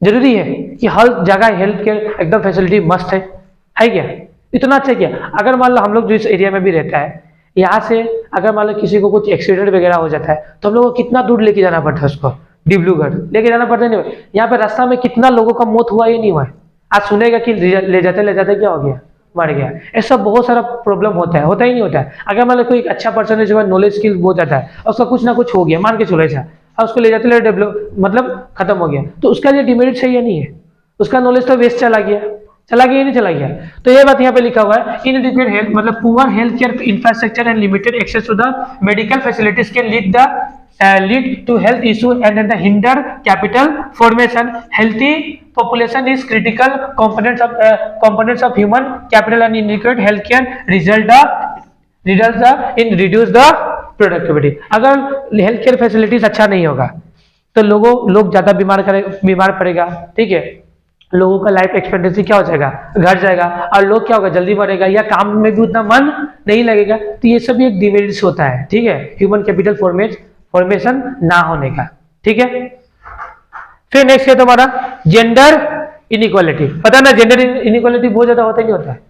जरूरी है कि हर जगह हेल्थ केयर एकदम फैसिलिटी मस्त है क्या? इतना अच्छा क्या? अगर मान लो हम लोग जो इस एरिया में भी रहता है, यहाँ से अगर मान लो किसी को कुछ एक्सीडेंट वगैरह हो जाता है तो हम लोग को कितना दूर लेके जाना पड़ता है? उसको डिब्रूगढ़ लेके जाना पड़ता है। नहीं, यहाँ पे रास्ता में कितना लोगों का मौत हुआ ये नहीं हुआ है? आज सुनेगा कि ले जाते क्या हो गया, मर गया। ऐसा बहुत सारा प्रॉब्लम होता है, होता ही नहीं होता है। अगर मान लो कोई अच्छा पर्सन है, नॉलेज स्किल बहुत ज्यादा है और उसका कुछ ना कुछ हो गया, मान के चलो ऐसा, और उसको ले जाते डेवलप मतलब खत्म हो गया, तो उसका लिए डिमेरिट सही है नहीं है? उसका नॉलेज तो वेस्ट चला गया नहीं चला गया। तो ये बात यहाँ पे लिखा हुआ है, इनएडुकेट हेल्थ मतलब poor health care infrastructure and limited access to the medical facilities can lead to health issue and hinder capital formation. Healthy population is critical components of human capital and inadequate healthcare results in reduce the productivity। अगर health care facilities अच्छा नहीं होगा तो लोग ज्यादा बीमार पड़ेगा, ठीक है, लोगों का लाइफ एक्सपेक्टेंसी क्या हो जाएगा? घट जाएगा, और लोग क्या होगा? जल्दी बढ़ेगा, या काम में भी उतना मन नहीं लगेगा। तो ये सब एक डिमेरिट्स होता है, ठीक है, ह्यूमन कैपिटल फॉर्मेशन ना होने का। ठीक है, फिर नेक्स्ट है तुम्हारा जेंडर इनइक्वालिटी। पता ना जेंडर इनइक्वालिटी बहुत ज्यादा होता ही नहीं होता है?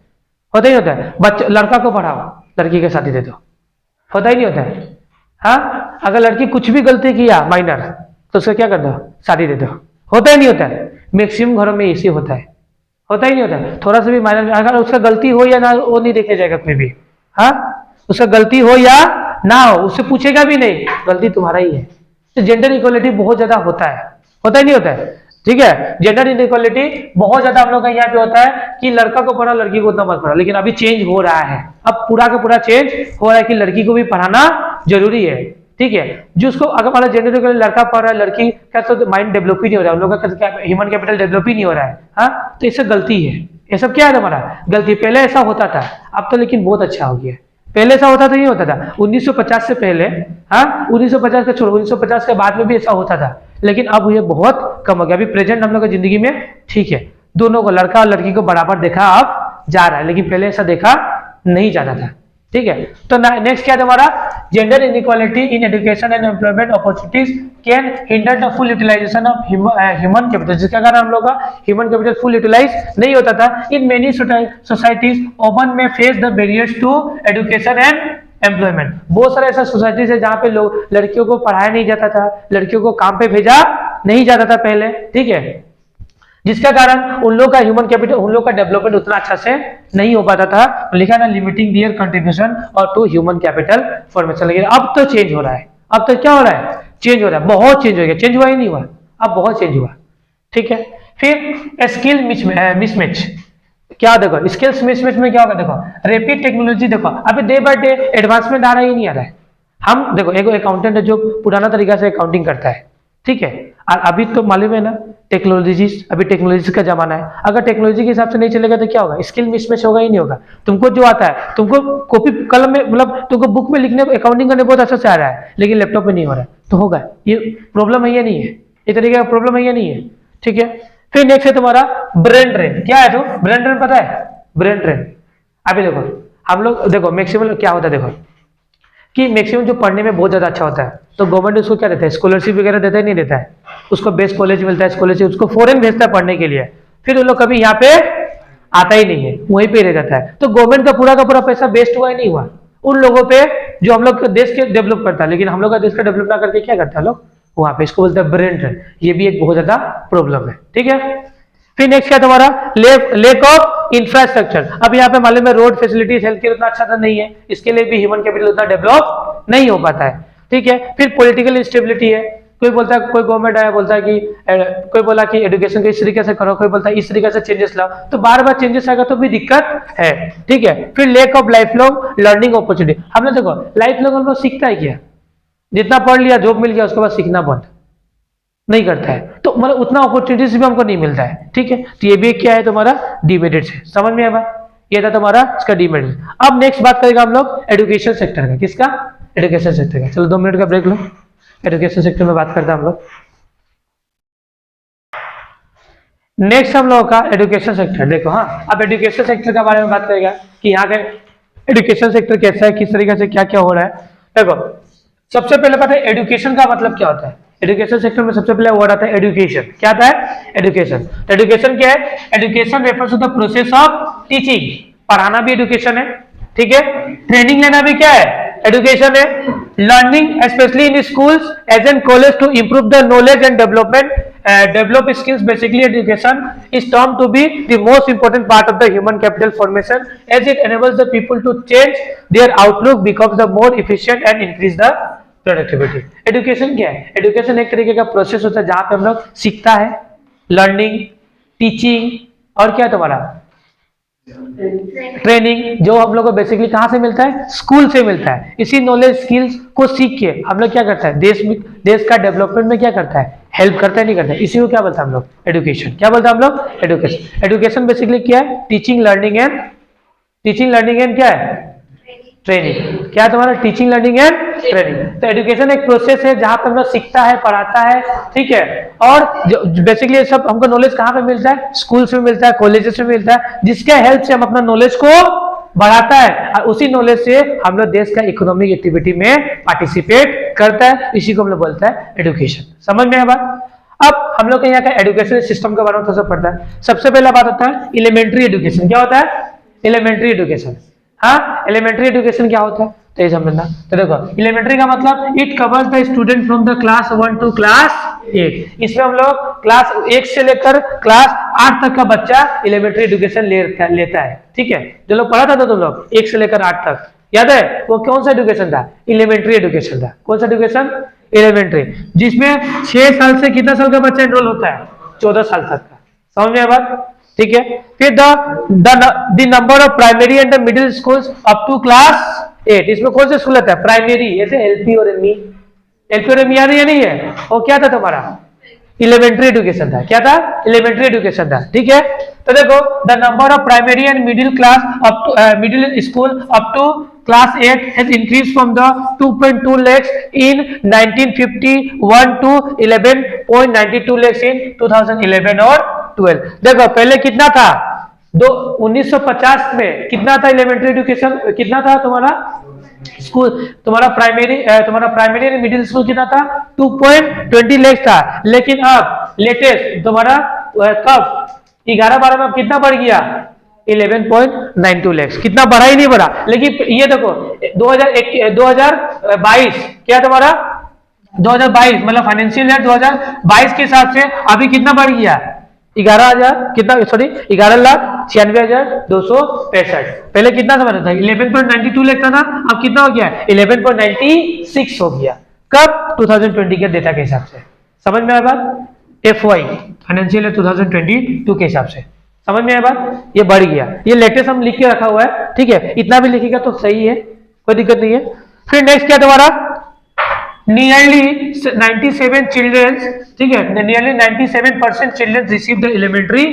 होता ही होता है। बच्चा लड़का को पढ़ाओ, लड़की के शादी दे दो, होता ही नहीं होता है। हाँ, अगर लड़की कुछ भी गलती किया माइनर तो उसका क्या कर दो? शादी दे दो, होता ही नहीं होता है। मैक्सिमम घरों में ऐसे होता है, होता ही नहीं होता है। थोड़ा सा भी माइनर, अगर उसका गलती हो या ना वो नहीं देखा जाएगा कोई भी। हाँ, उसका गलती हो या ना हो उससे पूछेगा भी नहीं, गलती तुम्हारा ही है। तो जेंडर इक्वालिटी बहुत ज्यादा होता है, होता ही नहीं होता है। ठीक है। जेंडर इनइक्वालिटी बहुत ज्यादा हम लोग का यहाँ पे होता है कि लड़का को पढ़ा लड़की को उतना मत पढ़ा, लेकिन अभी चेंज हो रहा है, अब पूरा का पूरा चेंज हो रहा है कि लड़की को भी पढ़ाना जरूरी है, ठीक है। जिसको अगर मान लो जेंडर इनइक्वालिटी लड़का पढ़ रहा है लड़की का, तो माइंड डेवलप ही नहीं हो रहा है, उन लोगों का ह्यूमन कैपिटल डेवलप ही नहीं हो रहा है। हाँ, तो इससे गलती है, ये सब क्या है हमारा गलती। पहले ऐसा होता था, अब तो लेकिन बहुत अच्छा हो गया। पहले ऐसा होता था, नहीं होता था 1950 से पहले, हाँ 1950 का छोड़ो, 1950 के बाद में भी ऐसा होता था, लेकिन अब ये बहुत कम हो गया। अभी प्रेजेंट हम लोग की जिंदगी में ठीक है, दोनों को लड़का और लड़की को बराबर देखा अब जा रहा है, लेकिन पहले ऐसा देखा नहीं जाता था, ठीक है। तो नेक्स्ट क्या है तुम्हारा, gender inequality in education and employment opportunities can hinder the full utilization of human capital, जिसका कारण हम लोग का ह्यूमन कैपिटल फुल यूटिलाइज नहीं होता था। इन मेनी सोसाइटीज ओपन में face the barriers to education and employment. बहुत सारे ऐसा सोसाइटीज है जहाँ पे लोग लड़कियों को पढ़ाया नहीं जाता था, लड़कियों को काम पे भेजा नहीं जाता था पहले, ठीक है, जिसका कारण उन लोग का ह्यूमन कैपिटल, उन लोग का डेवलपमेंट उतना अच्छा से नहीं हो पाता था। लिखा ना लिमिटिंग देयर कंट्रीब्यूशन और टू ह्यूमन कैपिटल फॉर्मेशन। लेकिन अब तो चेंज हो रहा है, अब तो क्या हो रहा है, चेंज हो रहा है, बहुत चेंज हो गया, चेंज हुआ ही नहीं हुआ, अब बहुत चेंज हुआ, ठीक है। फिर स्किल मिसमैच, क्या देखो स्किल्स मिसमैच में क्या होगा, देखो रैपिड टेक्नोलॉजी, देखो अभी डे बाय डे एडवांसमेंट आ रहा ही नहीं आ रहा है। हम देखो एक अकाउंटेंट है जो पुराना तरीका से अकाउंटिंग करता है, ठीक है, और अभी तो मालूम है ना टेक्नोलॉजी, अभी टेक्नोलॉजी का जमाना है, अगर टेक्नोलॉजी के हिसाब से नहीं चलेगा तो क्या होगा, स्किल मिसमैच होगा ही नहीं होगा। तुमको जो आता है, तुमको कॉपी कलम में मतलब तुमको बुक में लिखने अकाउंटिंग करने बहुत अच्छा से आ रहा है, लेकिन लैपटॉप में नहीं हो रहा है, तो होगा, ये प्रॉब्लम है या नहीं है, ये तरीके का प्रॉब्लम है या नहीं है, ठीक है। फिर नेक्स्ट है तुम्हारा ब्रेन ड्रेन। क्या है, तो ब्रेन ड्रेन पता है, ब्रेन ड्रेन अभी देखो हम लोग देखो मैक्सिमम क्या होता है, देखो कि मैक्सिमम जो पढ़ने में बहुत ज्यादा अच्छा होता है तो गवर्नमेंट उसको क्या देता है, स्कॉलरशिप वगैरह देता है, नहीं देता है, उसको बेस्ट कॉलेज मिलता है, स्कॉलरशिप उसको फॉरेन भेजता है पढ़ने के लिए, फिर वो लोग कभी यहाँ पे आता ही नहीं है, वहीं पे रह जाता है। तो गवर्नमेंट का पूरा पैसा वेस्ट हुआ ही नहीं हुआ उन लोगों पे जो हम लोग देश के डेवलप करता है, लेकिन हम लोग का देश का डेवलप ना करके क्या करता है लोग वहां पे, इसको बोलते हैं ब्रेन ड्रेन। ये भी एक बहुत ज्यादा प्रॉब्लम है, ठीक है। फिर नेक्स्ट क्या तुम्हारा लेक ऑफ इंफ्रास्ट्रक्चर। अब यहाँ पे मालूम है रोड फैसिलिटीज हेल्थ केयर उतना अच्छा तो नहीं है, इसके लिए भी ह्यूमन कैपिटल उतना डेवलप नहीं हो पाता है, ठीक है। फिर पॉलिटिकल इंस्टेबिलिटी है, कोई बोलता है, कोई गवर्नमेंट आया बोलता है कि कोई बोला कि एजुकेशन को इस तरीके से करो, कोई बोलता है इस तरीके से चेंजेस लाओ, तो बार बार चेंजेस आएगा तो भी दिक्कत है, ठीक है। फिर lake of life long learning opportunity. हमने देखो लाइफ लॉन्ग हम लोग सीखता है क्या, जितना पढ़ लिया जॉब मिल गया उसके बाद सीखना बंद नहीं करता है, तो मतलब उतना अपॉर्चुनिटीज भी हमको नहीं मिलता है, ठीक है। तो ये भी क्या है तुम्हारा डिमेरिट्स है, समझ में आया, ये था तुम्हारा इसका डिमेरिट्स। अब नेक्स्ट बात करेगा हम लोग एजुकेशन सेक्टर का, किसका, एजुकेशन सेक्टर का। चलो 2 मिनट का ब्रेक लो, एजुकेशन सेक्टर में बात करते हैं हम लोग। नेक्स्ट हम लोगों का एजुकेशन सेक्टर देखो, हाँ अब एजुकेशन सेक्टर के बारे में बात करेगा कि यहाँ का एजुकेशन सेक्टर कैसा है, किस तरीके से क्या क्या हो रहा है। देखो सबसे पहले पता है एजुकेशन का मतलब क्या होता है, एजुकेशन सेक्टर में सबसे पहले वर्ड आता है एजुकेशन। क्या आता है, एजुकेशन। तो एजुकेशन क्या है, education refers to the process of teaching, पढ़ाना भी एजुकेशन है, ठीक है। ट्रेनिंग लेना भी क्या है, एजुकेशन है। Learning specially in schools as an college to improve the knowledge and develop skills, basically education is termed to be the most important part of the human capital formation as it enables the people to change their outlook, becomes the more efficient and increase the productivity. Education क्या है, education एक तरीके का process होता है जहां पे हम लोग सीखता है, लर्निंग, टीचिंग और क्या है तुम्हारा ट्रेनिंग, जो हम लोग को बेसिकली कहां से मिलता है, स्कूल से मिलता है। इसी नॉलेज स्किल्स को सीख के हम लोग क्या करता है, देश का डेवलपमेंट में क्या करता है, हेल्प करता है, नहीं करता है, इसी को क्या बोलते हैं हम लोग, एजुकेशन। क्या बोलते हैं हम लोग, एजुकेशन। एजुकेशन बेसिकली क्या है, टीचिंग लर्निंग एंड क्या है, ट्रेनिंग। क्या है तुम्हारा, टीचिंग लर्निंग एंड ट्रेनिंग। तो एजुकेशन एक प्रोसेस है जहां पर हम लोग सीखता है, पढ़ाता है, ठीक है। और जो बेसिकली सब हमको नॉलेज कहां पे मिलता है, स्कूल में मिलता है, कॉलेजेस में मिलता है, जिसके हेल्प से हम अपना नॉलेज को बढ़ाता है और उसी नॉलेज से हम लोग देश का इकोनॉमिक एक्टिविटी में पार्टिसिपेट करता है, इसी को हम लोग बोलता है एजुकेशन। समझ में है बात। अब हम लोग यहाँ का एजुकेशन सिस्टम के बारे में थोड़ा सा पढ़ता है। सबसे पहला बात होता है एलिमेंट्री एजुकेशन। क्या होता है, एलिमेंट्री एजुकेशन। हाँ, एलिमेंट्री एजुकेशन क्या होता है तो ये समझना। तो देखो एलिमेंट्री का मतलब it covers the student from the class 1 to class 8। इसमें हम लोग क्लास 1 से लेकर क्लास 8 तक का बच्चा एलिमेंट्री एजुकेशन लेता है, ठीक है। जो लोग पढ़ा था तो तुम लोग 1 से लेकर 8 तक, याद है वो कौन सा एजुकेशन था, एलिमेंट्री एजुकेशन था। कौन सा एजुकेशन, एलिमेंट्री, जिसमें 6 साल से कितना साल का बच्चा एनरोल होता है, 14 साल तक का। समझ में आया बात? ठीक है। फिर the number of primary and the middle schools up to class 8, इसमें कौन से स्कूल आता है? प्राइमरी, ऐसे एलपी और एमई। एलपी और एमई याद है या नहीं है? वो क्या था तुम्हारा? इलेमेंट्री एजुकेशन था। क्या था? इलेमेंट्री एजुकेशन था। ठीक है। तो देखो the number of primary and middle class up to middle school up to class 8 has increased from the 2.2 lakhs in 1951 to 11.92 lakhs in 2011 और 12। देखो पहले कितना था? 1950 में कितना था इलेमेंट्री एजुकेशन? कितना था तुम्हारा स्कूल? तुम्हारा प्राइमरी एंड मिडिल स्कूल कितना था? 2.20 लाख था। लेकिन अब लेटेस्ट तुम्हारा कब 11-12 में अब कितना बढ़ गया? 11.92 लाख। कितना बढ़ा ही नहीं बढ़ा। लेकिन ये देखो 2022 क्या तुम्हारा 2022 मतलब फाइनेंशियल ईयर 2022 के हिसाब से अभी कितना बढ़ गया? 11,000 कितना, सॉरी 11,96,265। पहले कितना था? 11.92 लाख था ना, अब कितना हो गया? 11.96 हो गया। कब? 2020 के डेटा के हिसाब से। समझ में आया बात? FY फाइनेंशियल ईयर 2022 के हिसाब से। समझ में आया बात? ये बढ़ गया। ये लेटेस्ट हम लिख के रखा हुआ है। ठीक है, इतना भी लिखेगा तो सही है, कोई दिक्कत नहीं है। फिर नेक्स्ट क्या तुम्हारा? नियरली 97 चिल्ड्रन, ठीक है, nearly 97% children receive the elementary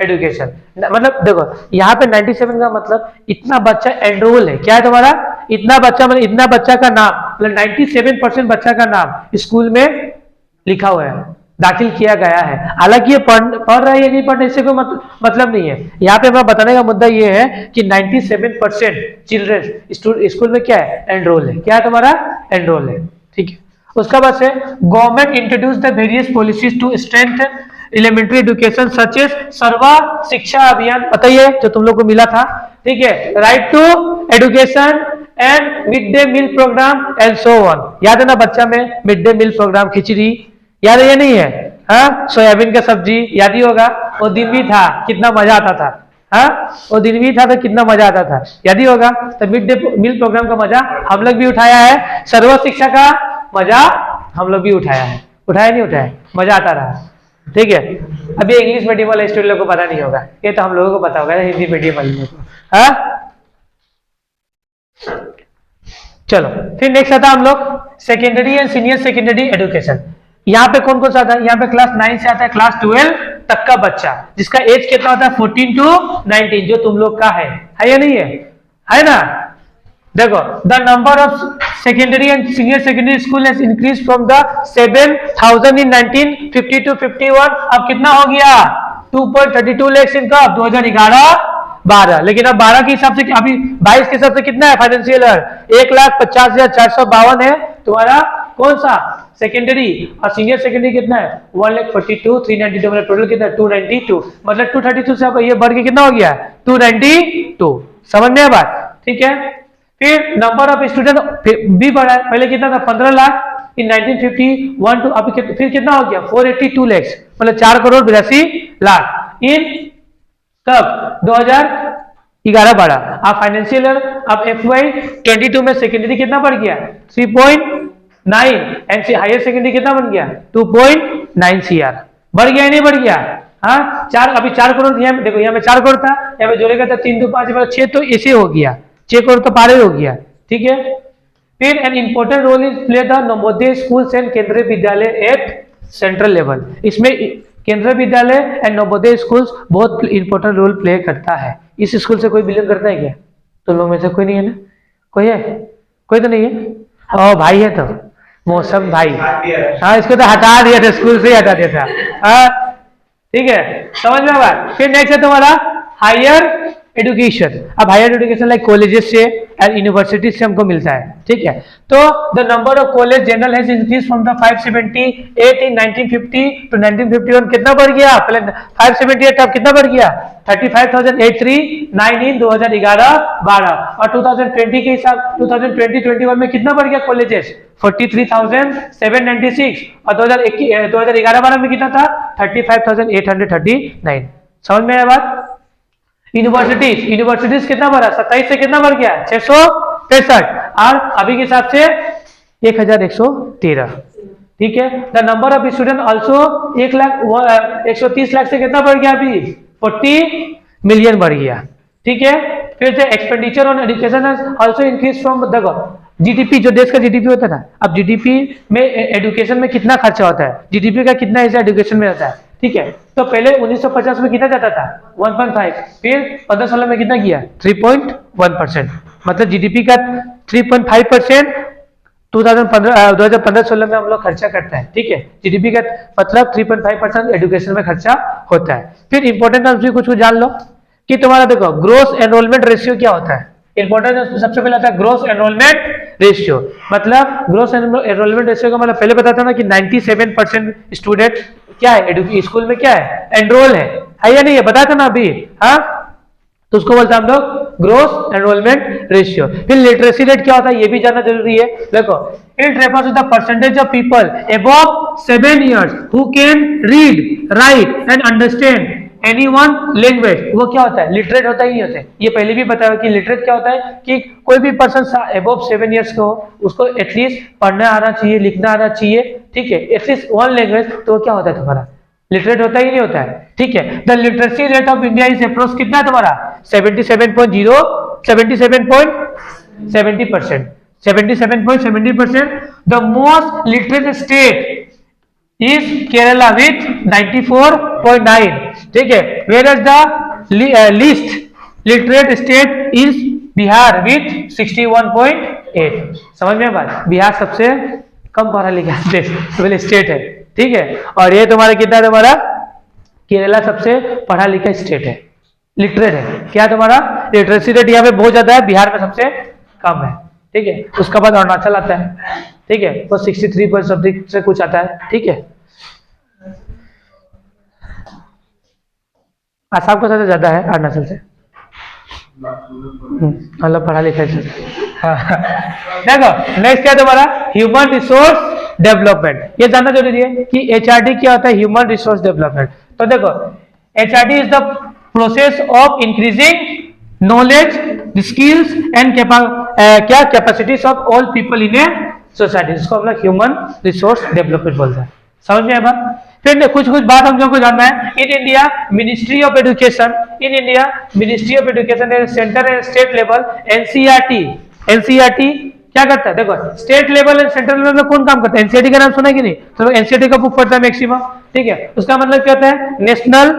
education. मतलब देखो यहाँ पे 97 का मतलब इतना बच्चा एनरोल है। क्या है तुम्हारा? इतना बच्चा, मतलब इतना बच्चा का नाम, मतलब 97% बच्चा का नाम स्कूल में लिखा हुआ है, दाखिल किया गया है। हालांकि ये पढ़ रहा है या नहीं पढ़ रहा, इससे कोई मतलब नहीं है। यहाँ पे मैं बताने का मुद्दा ये है कि 97% चिल्ड्रन स्कूल में क्या है? एनरोल है। क्या है तुम्हारा? एनरोल है। ठीक है। उसका बाद से government introduce the various policies to strengthen elementary education such as Sarva Shiksha अभियान, बताइए जो तुम लोग को मिला था। ठीक है, right to education and mid day meal program and so on. याद है ना बच्चा में mid day meal program, khichdi याद है या नहीं है? हाँ, सोयाबीन का सब्जी याद ही होगा। वो दिन भी था, कितना मजा आता था। हाँ, वो दिन भी था तो कितना मजा आता था, याद ही होगा। तो मिड डे मील प्रोग्राम का मजा हम लोग भी उठाया है, सर्व शिक्षा का मजा हम लोग भी उठाया है। उठाया नहीं उठाया? मजा आता रहा। ठीक है। अभी इंग्लिश मीडियम वाले स्टूडेंट को पता नहीं होगा, ये तो हम लोगों को पता होगा, हिंदी मीडियम वाले लोगों को। हाँ, चलो फिर नेक्स्ट आता हम लोग secondary and senior secondary education. यहाँ पे कौन कौन सा आता है? यहाँ पे क्लास 9 से आता है क्लास 12 तक का बच्चा, जिसका एज कितना होता है? 14 to 19, जो तुम लोग का है या नहीं है? है ना? देखो the number of secondary and senior secondary school has increase from the 7,000 in 1950 to 51। अब कितना हो गया? 2.32 लाख इनका 2011-12। लेकिन अब 12 के हिसाब से, अभी 22 के हिसाब से कितना है फाइनेंशियल ईयर? 1,50,452 है तुम्हारा कौन सा? सेकेंडरी। और सीनियर सेकेंडरी कितना है? 1,42,392, मतलब टोटल कितना है? 292। मतलब 232 से अब ये बढ़ के कितना हो गया? 292। समझ में बात? ठीक है। फिर नंबर ऑफ स्टूडेंट भी बढ़ा है। पहले कितना था? 15 लाख इन 1951 टू अभी फिर कितना हो गया? 482 लाख, मतलब 4,82,00,000 इन कब? 2011-12। अब फाइनेंशियल ईयर, अब FY 22 में सेकेंडरी कितना बढ़ गया? 3.9 एंड हायर सेकेंडरी कितना बन गया? 2.9 CR। बढ़ गया या नहीं बढ़ गया? हाँ, 4, अभी 4 करोड़ देखो, यहाँ में 4 करोड़ था, यहाँ पे जोड़ेगा था 3 to 5 6, तो इसे हो गया 6 करोड़ तो पार ही हो गया। ठीक है। फिर an important role is play the Navodaya schools and Kendriya Vidyalaya at central level. इसमें केंद्रीय विद्यालय एंड नवोदय स्कूल्स बहुत इंपॉर्टेंट रोल प्ले करता है। इस स्कूल से कोई बिलोंग करता है क्या? तुम लोग में से कोई नहीं है ना? कोई है? कोई तो नहीं है? ओ भाई है तो मौसम भाई। हाँ, इसको तो हटा दिया था, स्कूल से ही हटा दिया था। हाँ, ठीक है, समझ में आ। फिर नेक्स्ट है तुम्हारा हायर एजुकेशन। अब हायर एजुकेशन लाइक कॉलेजेस से एंड यूनिवर्सिटी से हमको मिलता है। ठीक है। तो the number of college general has increase from the 578 in 1950 to 1951। कितना बढ़ गया? पहले 578, अब कितना बढ़ गया? 35,839 इन 2011-12। और 2020 के हिसाब 2020-21 में कितना बढ़ गया कॉलेजेस? 43,796। और 2011-12 में कितना था? 35,839। समझ में आया बात? यूनिवर्सिटीज कितना बढ़ा? 27 से कितना बढ़ गया? 663। और अभी के हिसाब से 1,113। ठीक है। The number of student also 130 lakh से कितना बढ़ गया अभी 40 मिलियन बढ़ गया, ठीक है। फिर से expenditure on education also increase from, देखो जीडीपी जो देश का जीडीपी होता था, अब जीडीपी में एजुकेशन में कितना खर्चा होता है, जीडीपी का कितना हिस्सा एजुकेशन में रहता है, ठीक है। तो पहले 1950 में कितना जाता था 1.5, फिर 15-16 में कितना किया 3.1%, मतलब जीडीपी का 3.5% 2015-16 में हम लोग खर्चा करते हैं, ठीक है। जीडीपी का मतलब 3.5% एजुकेशन में खर्चा होता है। फिर इंपॉर्टेंट टर्म्स भी कुछ जान लो कि तुम्हारा देखो ग्रोस एनरोलमेंट रेशियो क्या होता है। इंपॉर्टेंट सबसे पहले आता है ग्रोस एनरोलमेंट रेशियो, मतलब ग्रोस एनरोलमेंट रेशियो का मतलब पहले बताया था ना कि 97% स्टूडेंट क्या है स्कूल में क्या है एनरोल है या नहीं है, बताया था ना अभी, हाँ। तो उसको बोलते हैं हम लोग ग्रोस एनरोलमेंट रेशियो। फिर लिटरेसी रेट क्या होता है ये भी जानना जरूरी है। देखो it refers to the percentage of people above 7 years who can read write and understand any one language. वो क्या होता है लिटरेट होता ही नहीं होता है, ये पहले भी बताया कि लिटरेट क्या होता है कि कोई भी पर्सन अबव 7 years का हो उसको एटलीस्ट पढ़ना आना चाहिए, लिखना आना चाहिए, ठीक है, एटलीस्ट वन लैंग्वेज, तो क्या होता है तुम्हारा लिटरेट होता ही नहीं होता है, ठीक है। The literacy rate of India is approx कितना है तुम्हारा 77.70%। The most literate state is Kerala with 94.9, ठीक है। Where is the least literate state is Bihar with 61.8। समझ में बात, बिहार सबसे कम पढ़ा लिखा स्टेट है, ठीक है। और ये तुम्हारा कितना है तुम्हारा केरला सबसे पढ़ा लिखा स्टेट है, लिटरेट है। क्या तुम्हारा लिटरेसी रेट यहाँ पे बहुत ज्यादा है, बिहार में सबसे कम है, ठीक है। उसके बाद अरुणाचल आता है, ठीक है, वो 63% से कुछ आता है, ठीक है। आसाम का सबसे ज्यादा है अरुणाचल से, मतलब पढ़ा लिखा है। देखो नेक्स्ट क्या है तुम्हारा ह्यूमन रिसोर्स डेवलपमेंट। ये जानना जरूरी है कि एचआरडी क्या होता है, ह्यूमन रिसोर्स डेवलपमेंट। तो देखो HRD is the process of increasing knowledge skills and क्या capacities of all people in a society, जिसको हम लोग ह्यूमन रिसोर्स डेवलपमेंट बोलते हैं। समझ में आया? फिर कुछ बात हम लोग को जानना है। In India ministry of education, in India ministry of education centre and state level NCERT क्या करता है, देखो state level and central level में कौन काम करता है, एनसीईआरटी का नाम सुना है कि नहीं, तो एनसीईआरटी का बुक पढ़ता है मैक्सिमम, ठीक है। उसका मतलब क्या होता है national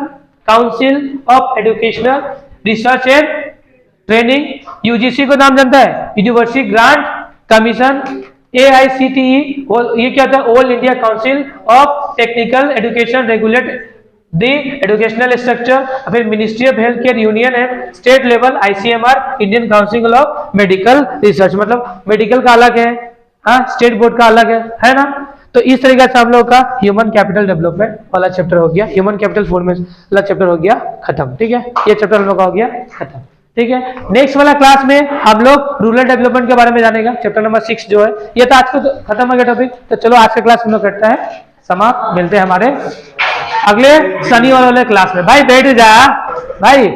council of educational research and training, UGC को नाम जानता है, यूनिवर्सिटी ग्रांट कमीशन, AICTE, ये क्या होता है All India Council of Technical Education regulate the educational structure. फिर Ministry of Health Care union and state level ICMR Indian Council of Medical Research, मतलब मेडिकल का अलग है, हाँ, स्टेट बोर्ड का अलग है ना। तो इस तरीके से हम लोग का ह्यूमन कैपिटल डेवलपमेंट वाला चैप्टर हो गया, ह्यूमन कैपिटल फॉर्मेशन वाला चैप्टर हो गया खत्म, ठीक है। ये चैप्टर हम लोग का हो गया खत्म, ठीक है। नेक्स्ट वाला क्लास में हम लोग रूरल डेवलपमेंट के बारे में जानेगा, चैप्टर नंबर 6 जो है। ये तो आज को खत्म हो गया टॉपिक, तो चलो आज का क्लास हम लोग करता है समाप्त। मिलते हैं हमारे अगले शनिवार वाले क्लास में। भाई बैठ जा भाई।